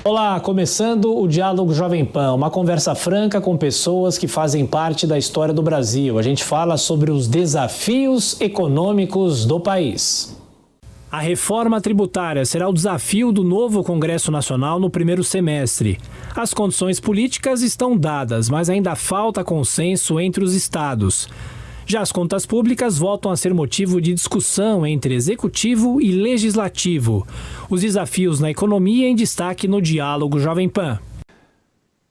Olá, começando o Diálogo Jovem Pan, uma conversa franca com pessoas que fazem parte da história do Brasil. A gente fala sobre os desafios econômicos do país. A reforma tributária será o desafio do novo Congresso Nacional no primeiro semestre. As condições políticas estão dadas, mas ainda falta consenso entre os estados. Já as contas públicas voltam a ser motivo de discussão entre executivo e legislativo. Os desafios na economia em destaque no Diálogo Jovem Pan.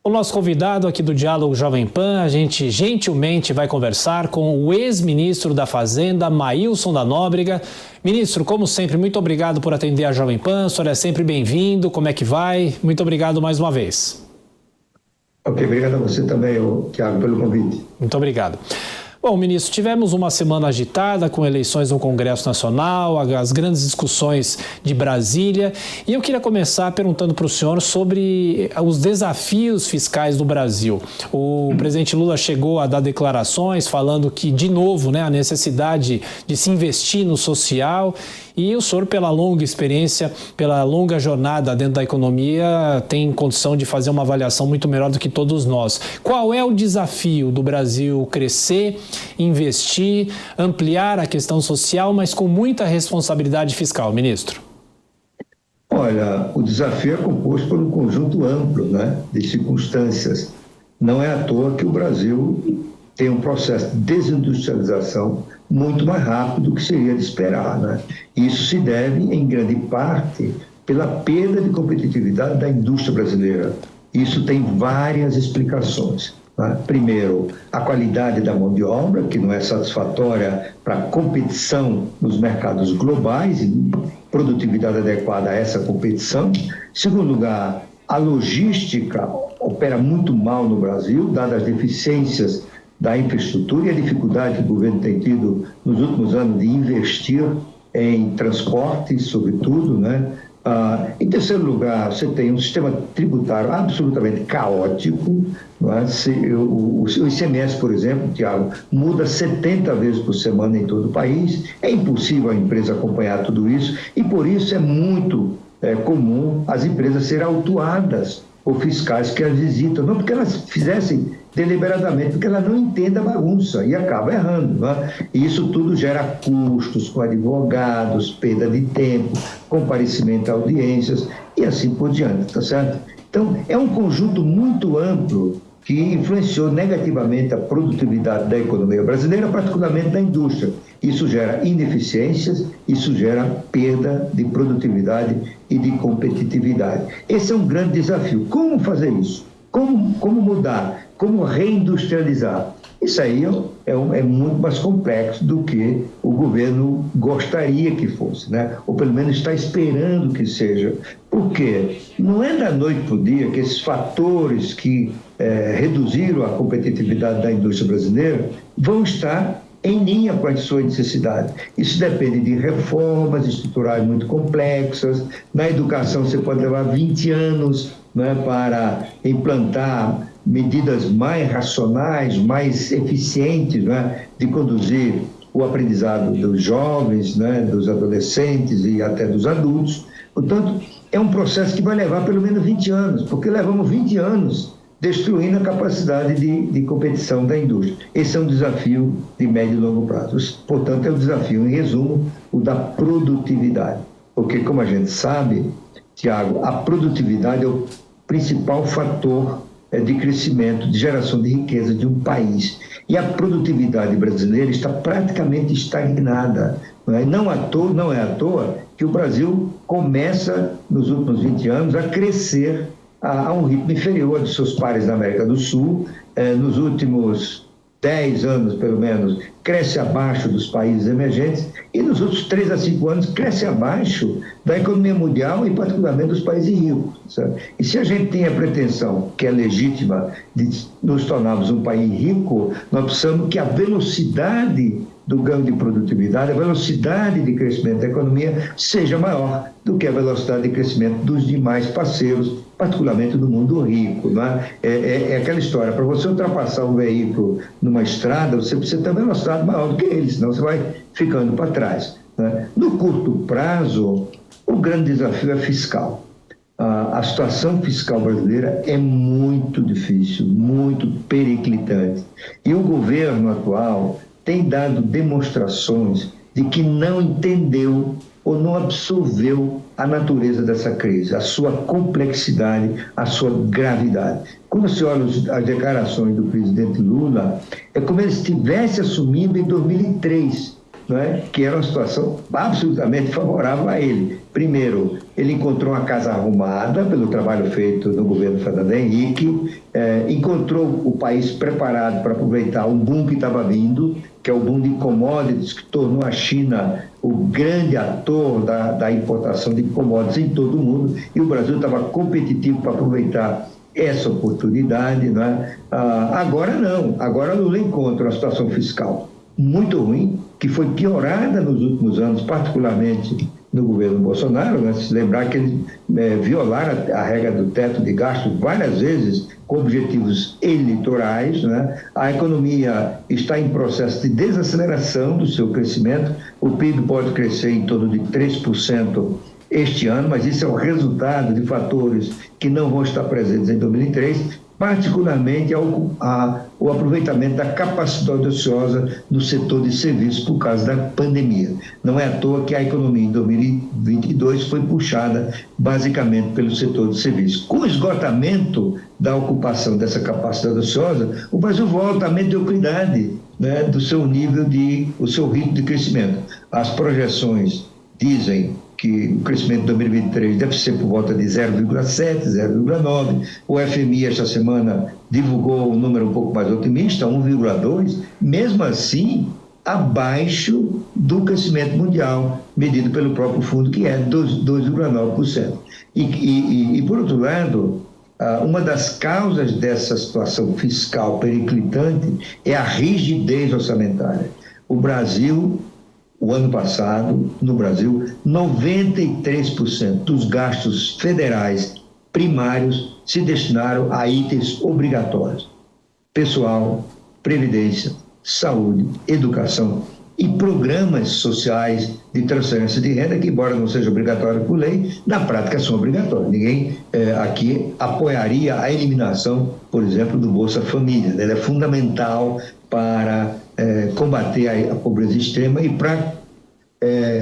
O nosso convidado aqui do Diálogo Jovem Pan, a gente gentilmente vai conversar com o ex-ministro da Fazenda, Maílson da Nóbrega. Ministro, como sempre, muito obrigado por atender a Jovem Pan. O senhor é sempre bem-vindo. Como é que vai? Muito obrigado mais uma vez. Ok, obrigado a você também, Tiago, pelo convite. Muito obrigado. Bom, ministro, tivemos uma semana agitada com eleições no Congresso Nacional, as grandes discussões de Brasília, e eu queria começar perguntando para o senhor sobre os desafios fiscais do Brasil. O presidente Lula chegou a dar declarações falando que, de novo, a necessidade de se investir no social, e o senhor, pela longa experiência, pela longa jornada dentro da economia, tem condição de fazer uma avaliação muito melhor do que todos nós. Qual é o desafio do Brasil crescer, investir, ampliar a questão social, mas com muita responsabilidade fiscal, ministro? Olha, o desafio é composto por um conjunto amplo, de circunstâncias. Não é à toa que o Brasil tem um processo de desindustrialização muito mais rápido do que seria de esperar, Isso se deve, em grande parte, pela perda de competitividade da indústria brasileira. Isso tem várias explicações. Primeiro, a qualidade da mão de obra, que não é satisfatória para a competição nos mercados globais e produtividade adequada a essa competição. Segundo lugar, a logística opera muito mal no Brasil, dadas as deficiências da infraestrutura e a dificuldade que o governo tem tido nos últimos anos de investir em transporte, sobretudo, Em terceiro lugar, você tem um sistema tributário absolutamente caótico. O ICMS, por exemplo, Tiago, muda 70 vezes por semana em todo o país. É impossível a empresa acompanhar tudo isso e, por isso, é muito comum as empresas serem autuadas por fiscais que as visitam, não porque elas fizessem deliberadamente, porque ela não entende a bagunça e acaba errando. E isso tudo gera custos com advogados, perda de tempo, comparecimento a audiências e assim por diante, tá certo? Então, é um conjunto muito amplo que influenciou negativamente a produtividade da economia brasileira, particularmente da indústria. Isso gera ineficiências, isso gera perda de produtividade e de competitividade. Esse é um grande desafio. Como fazer isso? Como mudar? Como reindustrializar? Isso aí é muito mais complexo do que o governo gostaria que fosse, ou pelo menos está esperando que seja. Por quê? Não é da noite para o dia que esses fatores que reduziram a competitividade da indústria brasileira vão estar em linha com as suas necessidades. Isso depende de reformas estruturais muito complexas. Na educação você pode levar 20 anos para implantar medidas mais racionais, mais eficientes de conduzir o aprendizado dos jovens, dos adolescentes e até dos adultos. Portanto, é um processo que vai levar pelo menos 20 anos, porque levamos 20 anos destruindo a capacidade de competição da indústria. Esse é um desafio de médio e longo prazo. Portanto, é o desafio, em resumo, o da produtividade. Porque, como a gente sabe, Tiago, a produtividade é o principal fator de crescimento, de geração de riqueza de um país. E a produtividade brasileira está praticamente estagnada. Não é à toa que o Brasil começa, nos últimos 20 anos, a crescer a um ritmo inferior dos seus pares na América do Sul. Nos últimos 10 anos, pelo menos, cresce abaixo dos países emergentes e nos outros 3 a 5 anos cresce abaixo da economia mundial e particularmente dos países ricos. Sabe? E se a gente tem a pretensão, que é legítima, de nos tornarmos um país rico, nós precisamos que a velocidade do ganho de produtividade, a velocidade de crescimento da economia seja maior do que a velocidade de crescimento dos demais parceiros, particularmente do mundo rico. É aquela história, para você ultrapassar um veículo numa estrada, você precisa ter uma velocidade maior do que ele, senão você vai ficando para trás. No curto prazo, o grande desafio é fiscal. a situação fiscal brasileira é muito difícil, muito periclitante. E o governo atual tem dado demonstrações de que não entendeu ou não absorveu a natureza dessa crise, a sua complexidade, a sua gravidade. Quando você olha as declarações do presidente Lula, é como ele estivesse assumindo em 2003, não é? Que era uma situação absolutamente favorável a ele. Primeiro, ele encontrou uma casa arrumada pelo trabalho feito no governo Fernando Henrique, encontrou o país preparado para aproveitar o boom que estava vindo, que é o boom de commodities, que tornou a China o grande ator da importação de commodities em todo o mundo, e o Brasil estava competitivo para aproveitar essa oportunidade. Não é? Agora não, agora Lula encontra uma situação fiscal muito ruim, que foi piorada nos últimos anos, particularmente no governo Bolsonaro, né? Se lembrar que eles violaram a regra do teto de gastos várias vezes com objetivos eleitorais, né? A economia está em processo de desaceleração do seu crescimento, o PIB pode crescer em torno de 3% este ano, mas isso é o resultado de fatores que não vão estar presentes em 2003, particularmente o aproveitamento da capacidade ociosa no setor de serviços por causa da pandemia. Não é à toa que a economia em 2022 foi puxada basicamente pelo setor de serviços. Com o esgotamento da ocupação dessa capacidade ociosa, o Brasil volta à mediocridade, né, do seu nível o seu ritmo de crescimento. As projeções dizem que o crescimento de 2023 deve ser por volta de 0,7, 0,9. O FMI esta semana divulgou um número um pouco mais otimista, 1,2. Mesmo assim, abaixo do crescimento mundial, medido pelo próprio fundo, que é 2,9%. E, por outro lado, uma das causas dessa situação fiscal periclitante é a rigidez orçamentária. O Brasil... O ano passado, no Brasil, 93% dos gastos federais primários se destinaram a itens obrigatórios. Pessoal, previdência, saúde, educação e programas sociais de transferência de renda, que, embora não seja obrigatório por lei, na prática são obrigatórios. Ninguém aqui apoiaria a eliminação, por exemplo, do Bolsa Família. Ele é fundamental para combater a pobreza extrema e para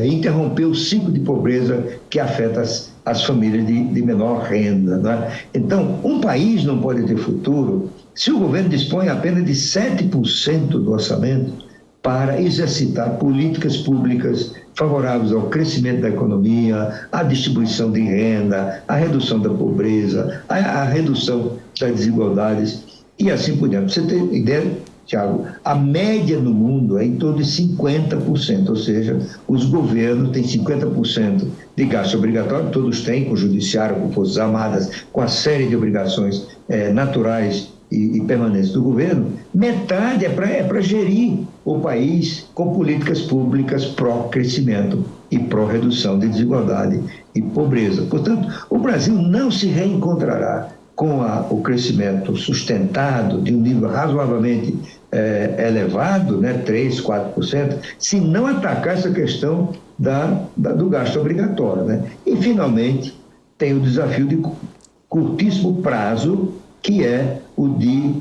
interromper o ciclo de pobreza que afeta as famílias de menor renda. Né? Então, um país não pode ter futuro se o governo dispõe apenas de 7% do orçamento para exercitar políticas públicas favoráveis ao crescimento da economia, à distribuição de renda, à redução da pobreza, à redução das desigualdades e assim por diante. Você tem ideia, Tiago, a média no mundo é em torno de 50%, ou seja, os governos têm 50% de gasto obrigatório, todos têm, com o judiciário, com forças armadas, com a série de obrigações naturais e permanentes do governo. Metade é para gerir o país com políticas públicas pró-crescimento e pró-redução de desigualdade e pobreza. Portanto, o Brasil não se reencontrará com o crescimento sustentado de um nível razoavelmente elevado, né, 3%, 4%, se não atacar essa questão do gasto obrigatório. Né? E, finalmente, tem o desafio de curtíssimo prazo, que é o de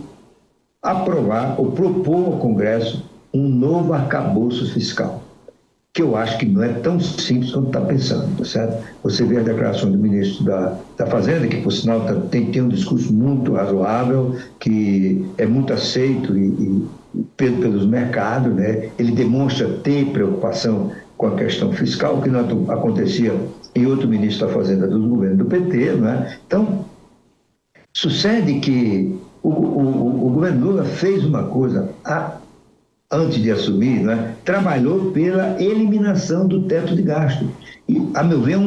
aprovar ou propor ao Congresso um novo arcabouço fiscal, que eu acho que não é tão simples quanto está pensando, tá certo? Você vê a declaração do ministro da Fazenda, que, por sinal, tem um discurso muito razoável, que é muito aceito pelos mercados, né? Ele demonstra ter preocupação com a questão fiscal, que não acontecia em outro ministro da Fazenda do governo do PT, né? Então, sucede que o governo Lula fez uma coisa antes de assumir, né, trabalhou pela eliminação do teto de gasto. E, a meu ver,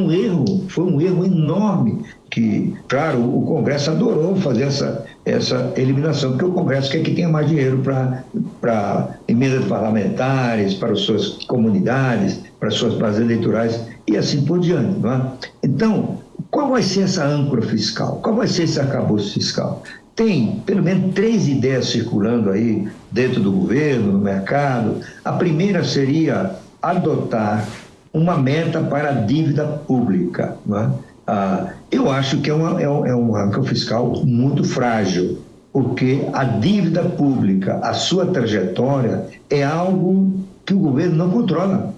foi um erro enorme, que, claro, o Congresso adorou fazer essa eliminação, porque o Congresso quer que tenha mais dinheiro para emendas parlamentares, para as suas comunidades, para as suas bases eleitorais e assim por diante. Não é? Então, qual vai ser essa âncora fiscal? Qual vai ser esse arcabouço fiscal? Tem pelo menos 3 ideias circulando aí dentro do governo, no mercado. A primeira seria adotar uma meta para a dívida pública. Não é? Eu acho que é um âncora fiscal muito frágil, porque a dívida pública, a sua trajetória, é algo que o governo não controla.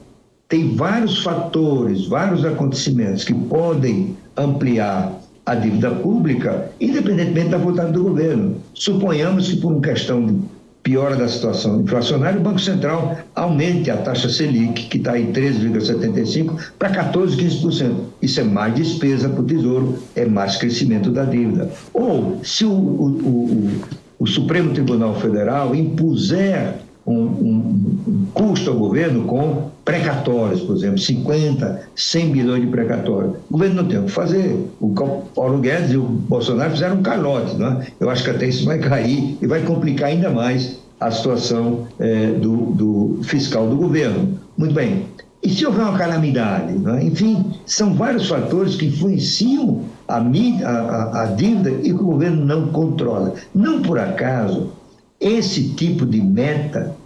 Tem vários fatores, vários acontecimentos que podem ampliar a dívida pública, independentemente da vontade do governo. Suponhamos que, por uma questão de piora da situação inflacionária, o Banco Central aumente a taxa Selic, que está em 13,75%, para 14,15%. Isso é mais despesa para o Tesouro, é mais crescimento da dívida. Ou, se o Supremo Tribunal Federal impuser um custo ao governo com precatórios, por exemplo, 50, 100 bilhões de precatórios. O governo não tem o que fazer. O Paulo Guedes e o Bolsonaro fizeram um calote, não é? Eu acho que até isso vai cair e vai complicar ainda mais a situação do fiscal do governo. Muito bem. E se houver uma calamidade? Não é? Enfim, são vários fatores que influenciam a dívida e que o governo não controla. Não por acaso, esse tipo de meta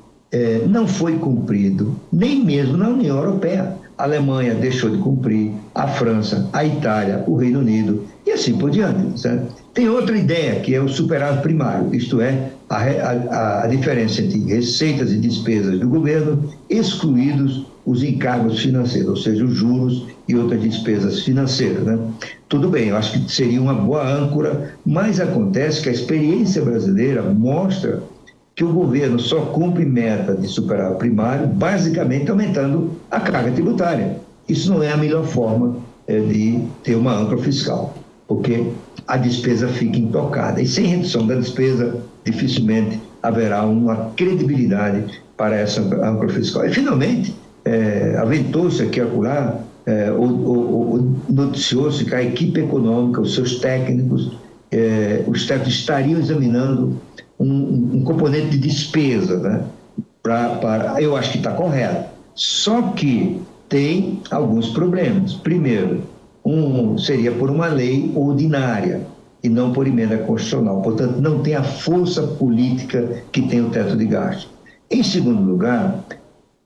não foi cumprido, nem mesmo na União Europeia. A Alemanha deixou de cumprir, a França, a Itália, o Reino Unido e assim por diante. Certo? Tem outra ideia, que é o superávit primário, isto é, a diferença entre receitas e despesas do governo, excluídos os encargos financeiros, ou seja, os juros e outras despesas financeiras. Né? Tudo bem, eu acho que seria uma boa âncora, mas acontece que a experiência brasileira mostra que o governo só cumpre meta de superávit primário, basicamente aumentando a carga tributária. Isso não é a melhor forma de ter uma âncora fiscal, porque a despesa fica intocada. E sem redução da despesa, dificilmente haverá uma credibilidade para essa âncora fiscal. E, finalmente, aventou-se aqui acolá, noticiou-se que a equipe econômica, os seus técnicos, os técnicos estariam examinando um componente de despesa, né? Eu acho que está correto. Só que tem alguns problemas. Primeiro, seria por uma lei ordinária e não por emenda constitucional. Portanto, não tem a força política que tem o teto de gasto. Em segundo lugar,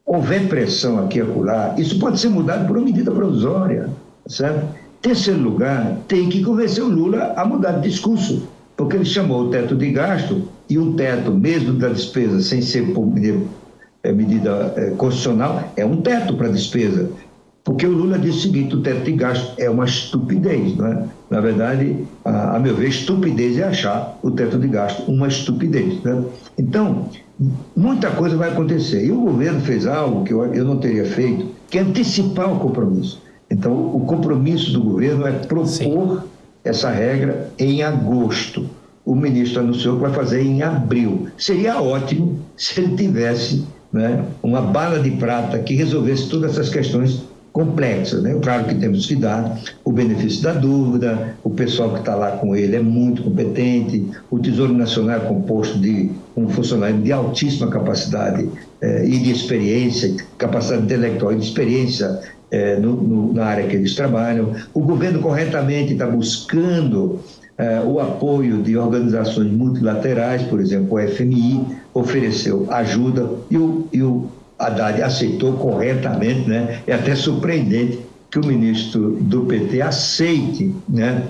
houver pressão aqui e acolá, isso pode ser mudado por uma medida provisória, certo? Terceiro lugar, tem que convencer o Lula a mudar de discurso, porque ele chamou o teto de gasto e um teto, mesmo da despesa, sem ser por medida constitucional, é um teto para a despesa. Porque o Lula disse o seguinte: o teto de gasto é uma estupidez, não é? Na verdade, a meu ver, estupidez é achar o teto de gasto uma estupidez, né? Então, muita coisa vai acontecer. E o governo fez algo que eu não teria feito, que é antecipar o compromisso. Então, o compromisso do governo é propor essa regra em agosto. O ministro anunciou que vai fazer em abril. Seria ótimo se ele tivesse, né, uma bala de prata que resolvesse todas essas questões complexas, né? Claro que temos que dar o benefício da dúvida, o pessoal que está lá com ele é muito competente, o Tesouro Nacional é composto de um funcionário de altíssima capacidade e de experiência, capacidade intelectual e de experiência na área que eles trabalham. O governo corretamente está buscando o apoio de organizações multilaterais, por exemplo, o FMI ofereceu ajuda e o Haddad aceitou corretamente, né? É até surpreendente que o ministro do PT aceite, né,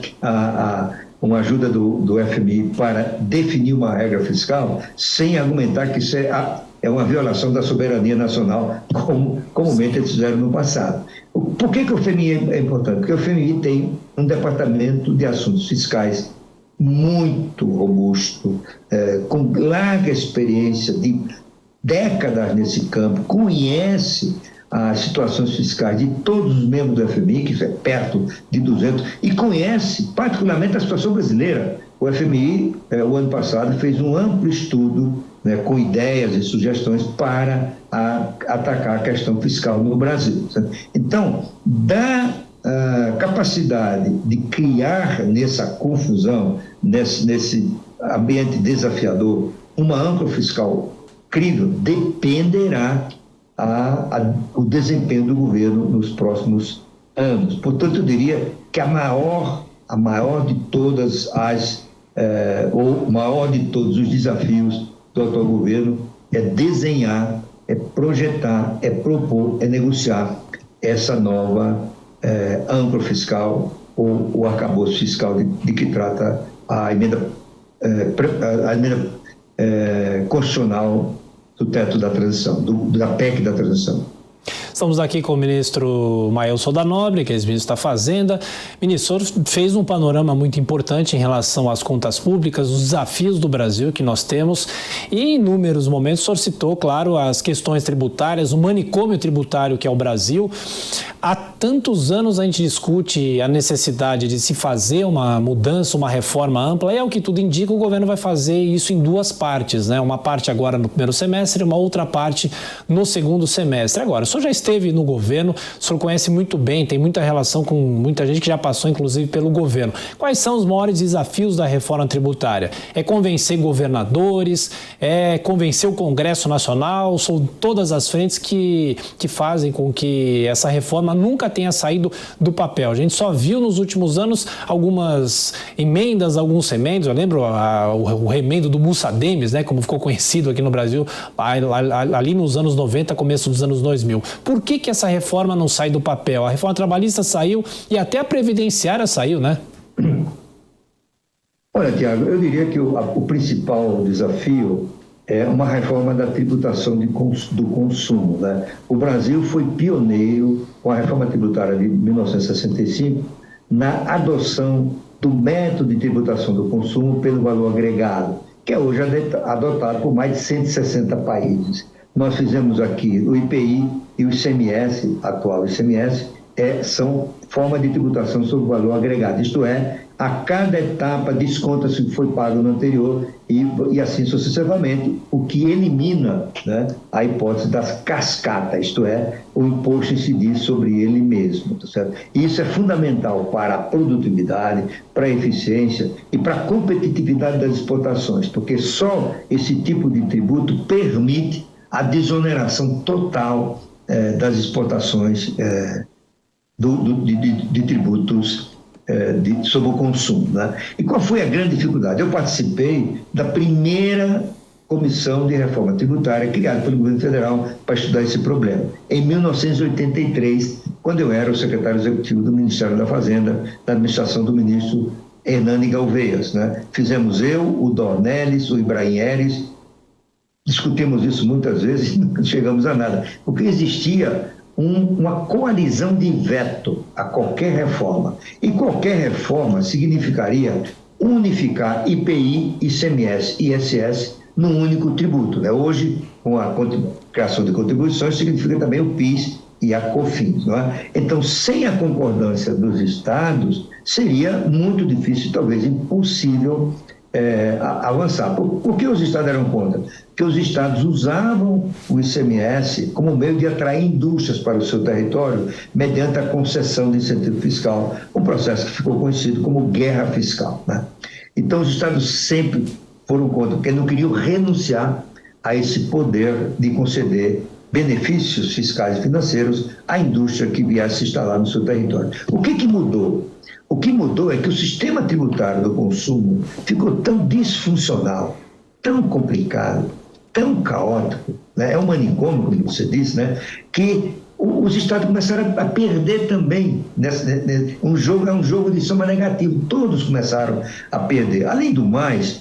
uma ajuda do FMI para definir uma regra fiscal sem argumentar que isso é uma violação da soberania nacional, como comumente eles fizeram no passado. Por que o FMI é importante? Porque o FMI tem um departamento de assuntos fiscais muito robusto, com larga experiência de décadas nesse campo, conhece as situações fiscais de todos os membros do FMI, que é perto de 200, e conhece particularmente a situação brasileira. O FMI, o ano passado, fez um amplo estudo, né, com ideias e sugestões para atacar a questão fiscal no Brasil. Certo? Então, da capacidade de criar nessa confusão, nesse ambiente desafiador, uma âncora fiscal crível, dependerá o desempenho do governo nos próximos anos. Portanto, eu diria que a maior de todas o maior de todos os desafios do atual governo é desenhar, é projetar, é propor, é negociar essa nova âncora fiscal o arcabouço fiscal de que trata a emenda constitucional do teto da transição, da PEC da transição. Estamos aqui com o ministro Maelson da Nóbrega, que é ex-ministro da Fazenda. Ministro, o senhor fez um panorama muito importante em relação às contas públicas, os desafios do Brasil que nós temos, e em inúmeros momentos o senhor citou, claro, as questões tributárias, o manicômio tributário que é o Brasil. Há tantos anos a gente discute a necessidade de se fazer uma mudança, uma reforma ampla, e é o que tudo indica, o governo vai fazer isso em duas partes, né? Uma parte agora no primeiro semestre e uma outra parte no segundo semestre. Agora, o senhor já esteve no governo, o senhor conhece muito bem, tem muita relação com muita gente que já passou, inclusive, pelo governo. Quais são os maiores desafios da reforma tributária? É convencer governadores? É convencer o Congresso Nacional? São todas as frentes que fazem com que essa reforma nunca tenha saído do papel. A gente só viu nos últimos anos algumas emendas, alguns remendos. Eu lembro o remendo do Mussa Demes, né, como ficou conhecido aqui no Brasil, ali nos anos 90, começo dos anos 2000. Por que essa reforma não sai do papel? A reforma trabalhista saiu e até a previdenciária saiu, né? Olha, Tiago, eu diria que o principal desafio é uma reforma da tributação do consumo, né? O Brasil foi pioneiro com a reforma tributária de 1965 na adoção do método de tributação do consumo pelo valor agregado, que é hoje adotado por mais de 160 países. Nós fizemos aqui o IPI e o ICMS, atual ICMS, são forma de tributação sobre o valor agregado, isto é, a cada etapa desconta-se o que foi pago no anterior e assim sucessivamente, o que elimina, né, a hipótese das cascatas, isto é, o imposto incidir sobre ele mesmo. Tá certo? E isso é fundamental para a produtividade, para a eficiência e para a competitividade das exportações, porque só esse tipo de tributo permite a desoneração total das exportações de tributos sobre o consumo. Né? E qual foi a grande dificuldade? Eu participei da primeira comissão de reforma tributária criada pelo governo federal para estudar esse problema, em 1983, quando eu era o secretário executivo do Ministério da Fazenda, da administração do ministro Hernani Galveias. Né? Fizemos eu, o Dornelles, o Ibrahim Eres, discutimos isso muitas vezes e não chegamos a nada, porque existia uma coalizão de veto a qualquer reforma. E qualquer reforma significaria unificar IPI, ICMS e ISS num único tributo. Né? Hoje, com a criação de contribuições, significa também o PIS e a COFINS. Não é? Então, sem a concordância dos estados, seria muito difícil, talvez impossível, avançar. Por que os estados eram contra? Porque os estados usavam o ICMS como meio de atrair indústrias para o seu território mediante a concessão de incentivo fiscal, um processo que ficou conhecido como guerra fiscal. Né? Então, os estados sempre foram contra, porque não queriam renunciar a esse poder de conceder benefícios fiscais e financeiros à indústria que viesse se instalar no seu território. O que mudou? O que mudou é que o sistema tributário do consumo ficou tão disfuncional, tão complicado, tão caótico, né? É um manicômio, como você disse, né? Que os estados começaram a perder também. É um jogo de soma negativo, todos começaram a perder. Além do mais,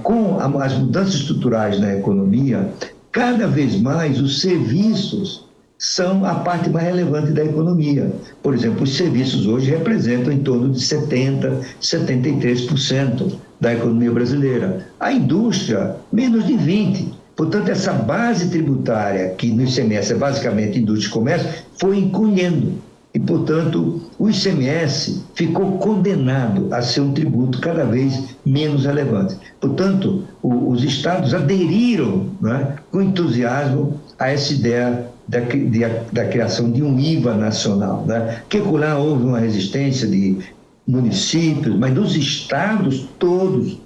com as mudanças estruturais na economia, cada vez mais os serviços são a parte mais relevante da economia. Por exemplo, os serviços hoje representam em torno de 70%, 73% da economia brasileira. A indústria, menos de 20%. Portanto, essa base tributária, que no ICMS é basicamente indústria e comércio, foi encolhendo. E, portanto, o ICMS ficou condenado a ser um tributo cada vez menos relevante. Portanto, os estados aderiram, né, com entusiasmo a essa ideia da criação de um IVA nacional. Né? Que lá houve uma resistência de municípios, mas dos estados todos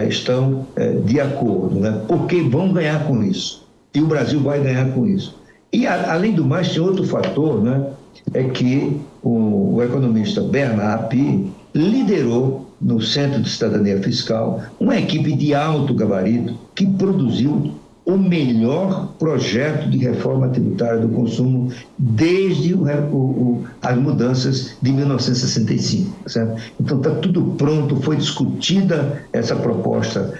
estão de acordo, né? Porque vão ganhar com isso. E o Brasil vai ganhar com isso. E, além do mais, tem outro fator, né? É que o economista Bernard Api liderou no Centro de Cidadania Fiscal uma equipe de alto gabarito que produziu o melhor projeto de reforma tributária do consumo desde as mudanças de 1965. Certo? Então está tudo pronto, foi discutida essa proposta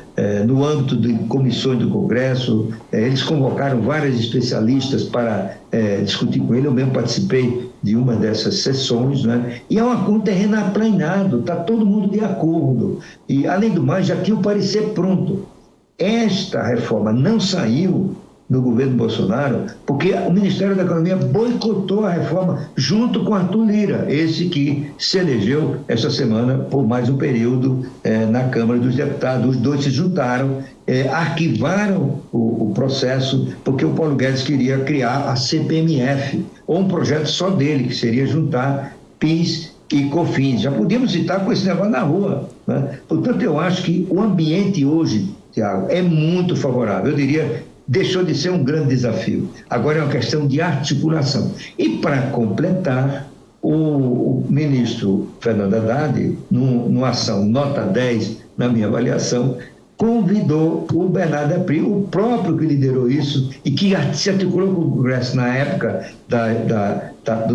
no âmbito de comissões do Congresso, eles convocaram vários especialistas para discutir com ele, eu mesmo participei de uma dessas sessões, né? E é um terreno aplanado, está todo mundo de acordo. E, além do mais, já tinha o parecer pronto. Esta reforma não saiu no governo Bolsonaro porque o Ministério da Economia boicotou a reforma junto com Arthur Lira, esse que se elegeu esta semana por mais um período na Câmara dos Deputados. Os dois se juntaram, arquivaram o processo porque o Paulo Guedes queria criar a CPMF, ou um projeto só dele, que seria juntar PIS e COFINS. Já podíamos citar com esse negócio na rua, né? Portanto, eu acho que o ambiente hoje, Tiago, é muito favorável. Eu diria, deixou de ser um grande desafio. Agora é uma questão de articulação. E, para completar, o ministro Fernando Haddad, numa ação nota 10, na minha avaliação, convidou o Bernardo Abril, o próprio que liderou isso e que se articulou com o Congresso na época da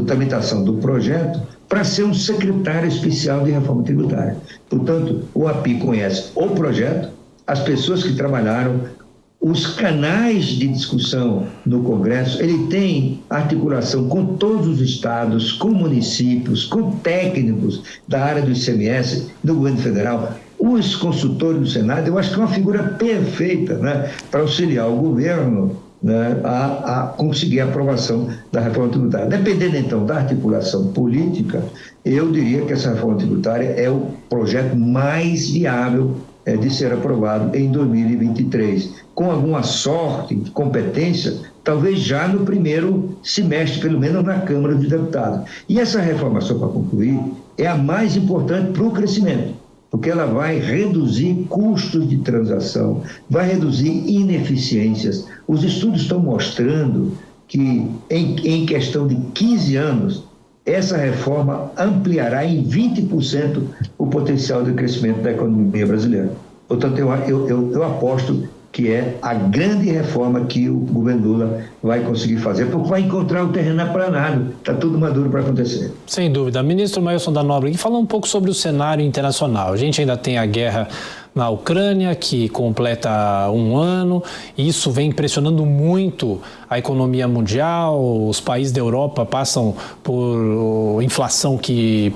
tramitação do projeto, para ser um secretário especial de reforma tributária. Portanto, o API conhece o projeto, as pessoas que trabalharam, os canais de discussão no Congresso, ele tem articulação com todos os estados, com municípios, com técnicos da área do ICMS, do governo federal, os consultores do Senado. Eu acho que é uma figura perfeita, né, para auxiliar o governo, né, a conseguir a aprovação da reforma tributária. Dependendo, então, da articulação política, eu diria que essa reforma tributária é o projeto mais viável de ser aprovado em 2023. Com alguma sorte, competência, talvez já no primeiro semestre, pelo menos na Câmara dos Deputados. E essa reforma, só para concluir, é a mais importante para o crescimento, porque ela vai reduzir custos de transação, vai reduzir ineficiências. Os estudos estão mostrando que, em questão de 15 anos, essa reforma ampliará em 20% o potencial de crescimento da economia brasileira. Portanto, eu aposto que é a grande reforma que o governo Lula vai conseguir fazer, porque vai encontrar o terreno aplanado, está tudo maduro para acontecer. Sem dúvida. Ministro Mailson da Nóbrega, que falou um pouco sobre o cenário internacional. A gente ainda tem a guerra na Ucrânia, que completa 1 ano, e isso vem pressionando muito a economia mundial. Os países da Europa passam por inflação que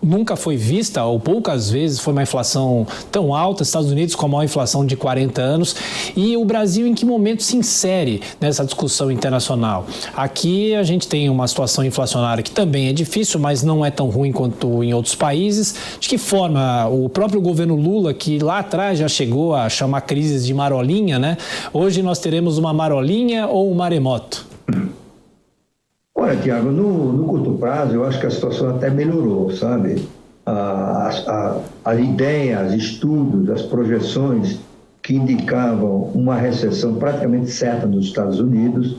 nunca foi vista, ou poucas vezes foi uma inflação tão alta, Estados Unidos com a maior inflação de 40 anos, e o Brasil em que momento se insere nessa discussão internacional? Aqui a gente tem uma situação inflacionária que também é difícil, mas não é tão ruim quanto em outros países. De que forma o próprio governo Lula, que lá atrás já chegou a chamar crises de marolinha, né? Hoje nós teremos uma marolinha ou um maremoto? Olha, Tiago, no curto prazo, eu acho que a situação até melhorou, sabe? As ideias, estudos, as projeções que indicavam uma recessão praticamente certa nos Estados Unidos,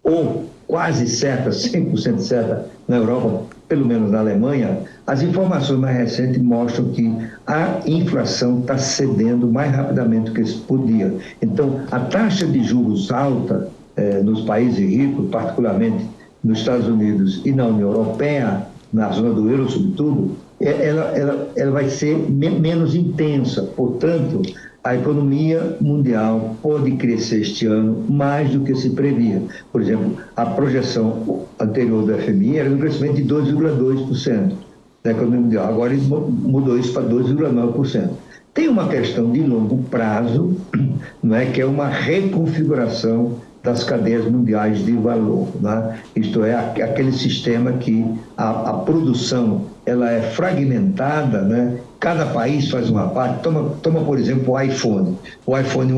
ou quase certa, 100% certa na Europa, pelo menos na Alemanha, as informações mais recentes mostram que a inflação está cedendo mais rapidamente do que se podia. Então, a taxa de juros alta nos países ricos, particularmente nos Estados Unidos e na União Europeia, na zona do euro, sobretudo, ela vai ser menos intensa. Portanto, a economia mundial pode crescer este ano mais do que se previa. Por exemplo, a projeção anterior do FMI era um crescimento de 2,2% da economia mundial. Agora ele mudou isso para 2,9%. Tem uma questão de longo prazo, não é, que é uma reconfiguração das cadeias mundiais de valor, né? Isto é, aquele sistema que a produção ela é fragmentada, né? Cada país faz uma parte. Toma por exemplo, o iPhone. O iPhone,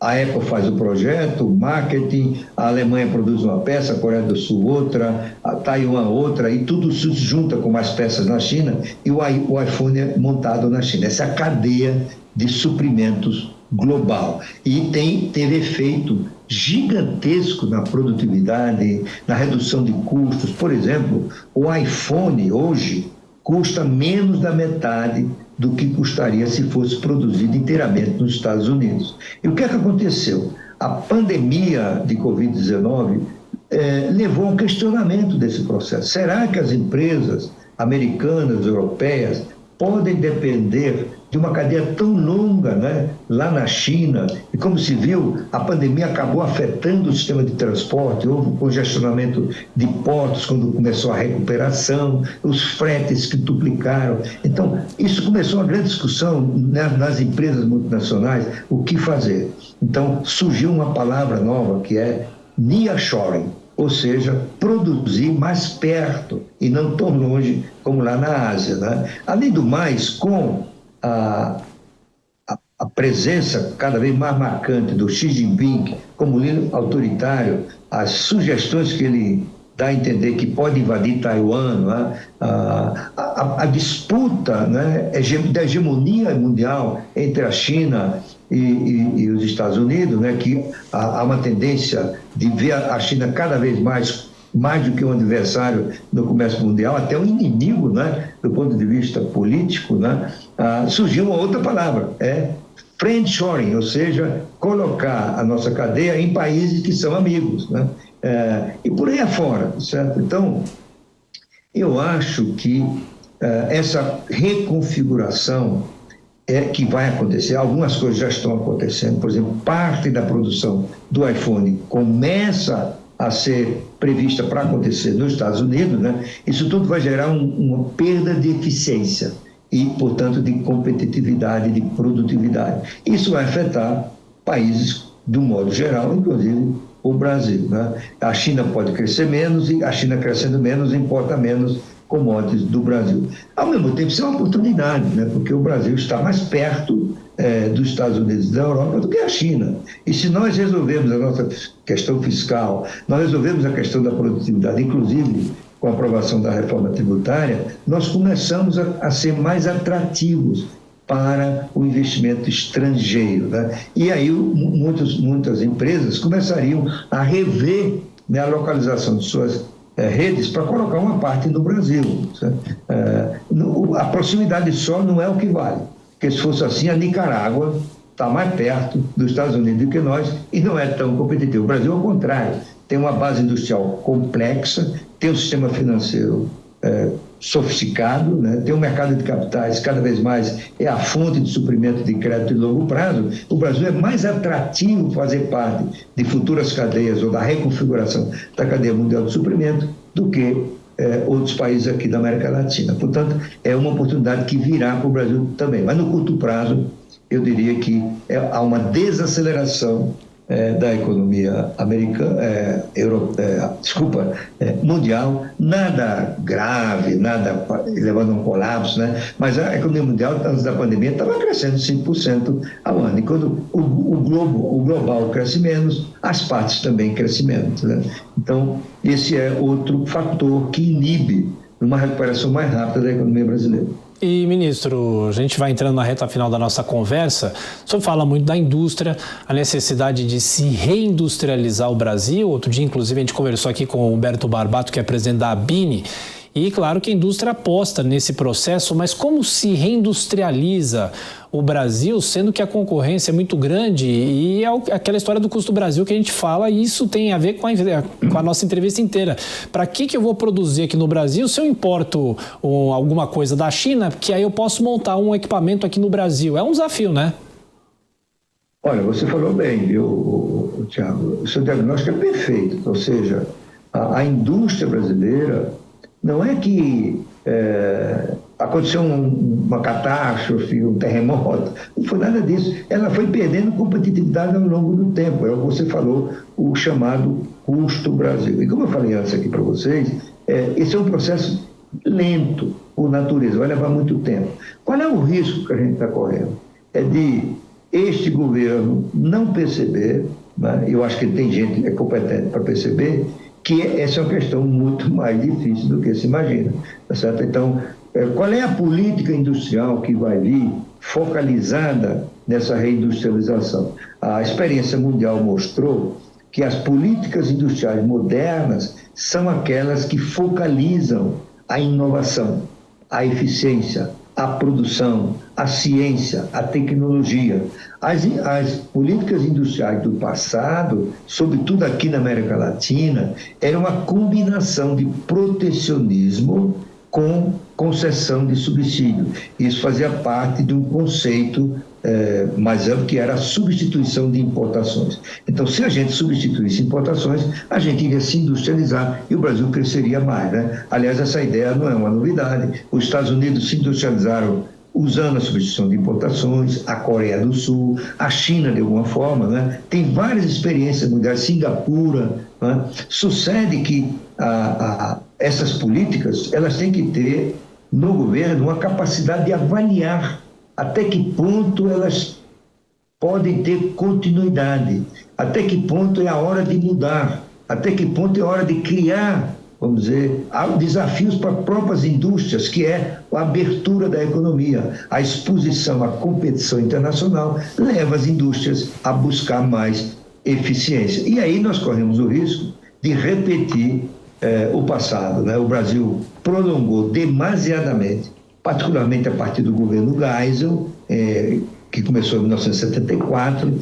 a Apple faz o projeto, o marketing, a Alemanha produz uma peça, a Coreia do Sul outra, a Taiwan outra, e tudo se junta com mais peças na China, e o iPhone é montado na China. Essa é a cadeia de suprimentos global. E teve efeito gigantesco na produtividade, na redução de custos. Por exemplo, o iPhone hoje custa menos da metade do que custaria se fosse produzido inteiramente nos Estados Unidos. E o que é que aconteceu? A pandemia de Covid-19 levou a um questionamento desse processo. Será que as empresas americanas, europeias, podem depender de uma cadeia tão longa, né, lá na China? E como se viu, a pandemia acabou afetando o sistema de transporte, houve um congestionamento de portos quando começou a recuperação, os fretes que duplicaram. Então, isso começou uma grande discussão, né, nas empresas multinacionais, o que fazer. Então, surgiu uma palavra nova que é nearshoring, ou seja, produzir mais perto e não tão longe como lá na Ásia, né? Além do mais, com a presença cada vez mais marcante do Xi Jinping como líder autoritário, as sugestões que ele dá a entender que pode invadir Taiwan, né? A disputa, né, da hegemonia mundial entre a China e os Estados Unidos, né, que há uma tendência de ver a China cada vez mais do que um adversário no comércio mundial, até um inimigo, né, do ponto de vista político, né, surgiu uma outra palavra, friendshoring, ou seja, colocar a nossa cadeia em países que são amigos, né, e por aí afora, certo? Então, eu acho que essa reconfiguração que vai acontecer. Algumas coisas já estão acontecendo, por exemplo, parte da produção do iPhone começa a ser prevista para acontecer nos Estados Unidos, né? Isso tudo vai gerar uma perda de eficiência e, portanto, de competitividade, de produtividade. Isso vai afetar países do modo geral, inclusive o Brasil, né? A China pode crescer menos e a China crescendo menos importa menos commodities do Brasil. Ao mesmo tempo, isso é uma oportunidade, né? Porque o Brasil está mais perto dos Estados Unidos e da Europa do que a China. E se nós resolvermos a nossa questão fiscal, nós resolvemos a questão da produtividade, inclusive com a aprovação da reforma tributária, nós começamos a ser mais atrativos para o investimento estrangeiro, né? E aí muitas empresas começariam a rever, né, a localização de suas redes para colocar uma parte no Brasil. A proximidade só não é o que vale, porque se fosse assim, a Nicarágua está mais perto dos Estados Unidos do que nós e não é tão competitivo. O Brasil, ao contrário, tem uma base industrial complexa, tem um sistema financeiro sofisticado, né? Tem um mercado de capitais cada vez mais é a fonte de suprimento de crédito de longo prazo. O Brasil é mais atrativo fazer parte de futuras cadeias ou da reconfiguração da cadeia mundial de suprimento do que outros países aqui da América Latina. Portanto, é uma oportunidade que virá para o Brasil também. Mas no curto prazo, eu diria que há uma desaceleração da economia americana, mundial, nada grave, nada levando a um colapso, né? Mas a economia mundial, antes da pandemia, estava crescendo 5% ao ano. E quando o global cresce menos, as partes também crescem menos, né? Então, esse é outro fator que inibe uma recuperação mais rápida da economia brasileira. E, ministro, a gente vai entrando na reta final da nossa conversa. O senhor fala muito da indústria, a necessidade de se reindustrializar o Brasil. Outro dia, inclusive, a gente conversou aqui com o Humberto Barbato, que é presidente da ABINE. E, claro, que a indústria aposta nesse processo, mas como se reindustrializa o Brasil, sendo que a concorrência é muito grande e é aquela história do custo do Brasil que a gente fala, e isso tem a ver com a nossa entrevista inteira. Para que eu vou produzir aqui no Brasil se eu importo alguma coisa da China, que aí eu posso montar um equipamento aqui no Brasil? É um desafio, né? Olha, você falou bem, viu, Thiago? O seu diagnóstico é perfeito. Ou seja, a indústria brasileira não é que aconteceu uma catástrofe, um terremoto, não foi nada disso. Ela foi perdendo competitividade ao longo do tempo. É o que você falou, o chamado custo Brasil. E como eu falei antes aqui para vocês, esse é um processo lento, por natureza, vai levar muito tempo. Qual é o risco que a gente está correndo? É de este governo não perceber, né? Eu acho que tem gente que é competente para perceber, que essa é uma questão muito mais difícil do que se imagina, tá certo? Então, qual é a política industrial que vai vir focalizada nessa reindustrialização? A experiência mundial mostrou que as políticas industriais modernas são aquelas que focalizam a inovação. a eficiência, a produção, a ciência, a tecnologia. As políticas industriais do passado, sobretudo aqui na América Latina, era uma combinação de protecionismo com concessão de subsídio. Isso fazia parte de um conceito mais amplo, que era a substituição de importações. Então, se a gente substituísse importações, a gente iria se industrializar e o Brasil cresceria mais, né? Aliás, essa ideia não é uma novidade. Os Estados Unidos se industrializaram usando a substituição de importações, a Coreia do Sul, a China, de alguma forma, né? Tem várias experiências mundiais, Singapura, né? Sucede que essas políticas, elas têm que ter no governo uma capacidade de avaliar até que ponto elas podem ter continuidade, até que ponto é a hora de mudar, até que ponto é a hora de criar, vamos dizer, desafios para próprias indústrias, que é a abertura da economia. A exposição à competição internacional leva as indústrias a buscar mais eficiência. E aí nós corremos o risco de repetir o passado, né? O Brasil prolongou demasiadamente, particularmente a partir do governo Geisel, que começou em 1974,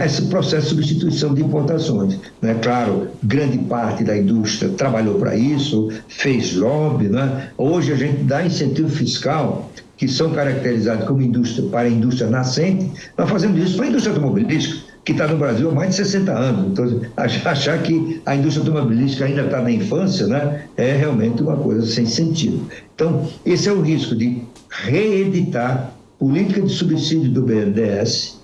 esse processo de substituição de importações. Né? Claro, grande parte da indústria trabalhou para isso, fez lobby. Né? Hoje a gente dá incentivo fiscal, que são caracterizados como indústria para a indústria nascente. Nós fazemos isso para a indústria automobilística, que está no Brasil há mais de 60 anos. Então, achar que a indústria automobilística ainda está na infância, né, é realmente uma coisa sem sentido. Então, esse é o risco de reeditar política de subsídio do BNDES,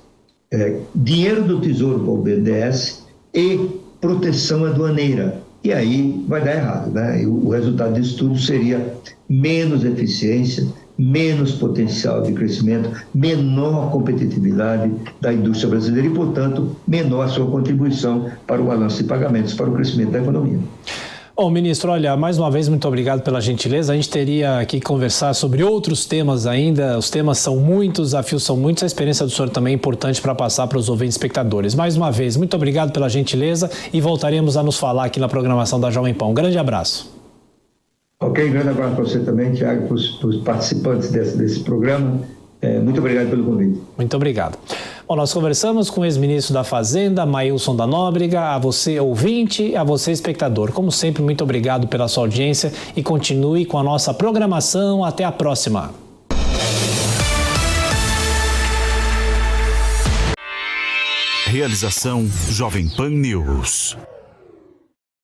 dinheiro do Tesouro para o BNDES e proteção aduaneira. E aí vai dar errado, né? E o resultado disso tudo seria menos eficiência, menos potencial de crescimento, menor competitividade da indústria brasileira e, portanto, menor a sua contribuição para o balanço de pagamentos, para o crescimento da economia. Bom, ministro, olha, mais uma vez, muito obrigado pela gentileza. A gente teria que conversar sobre outros temas ainda. Os temas são muitos, os desafios são muitos. A experiência do senhor também é importante para passar para os ouvintes espectadores. Mais uma vez, muito obrigado pela gentileza e voltaremos a nos falar aqui na programação da Jovem Pan. Um grande abraço. Ok, grande abraço para você também, Tiago, para os participantes desse programa. Muito obrigado pelo convite. Muito obrigado. Bom, nós conversamos com o ex-ministro da Fazenda, Maílson da Nóbrega, a você ouvinte, a você espectador. Como sempre, muito obrigado pela sua audiência e continue com a nossa programação. Até a próxima. Realização Jovem Pan News.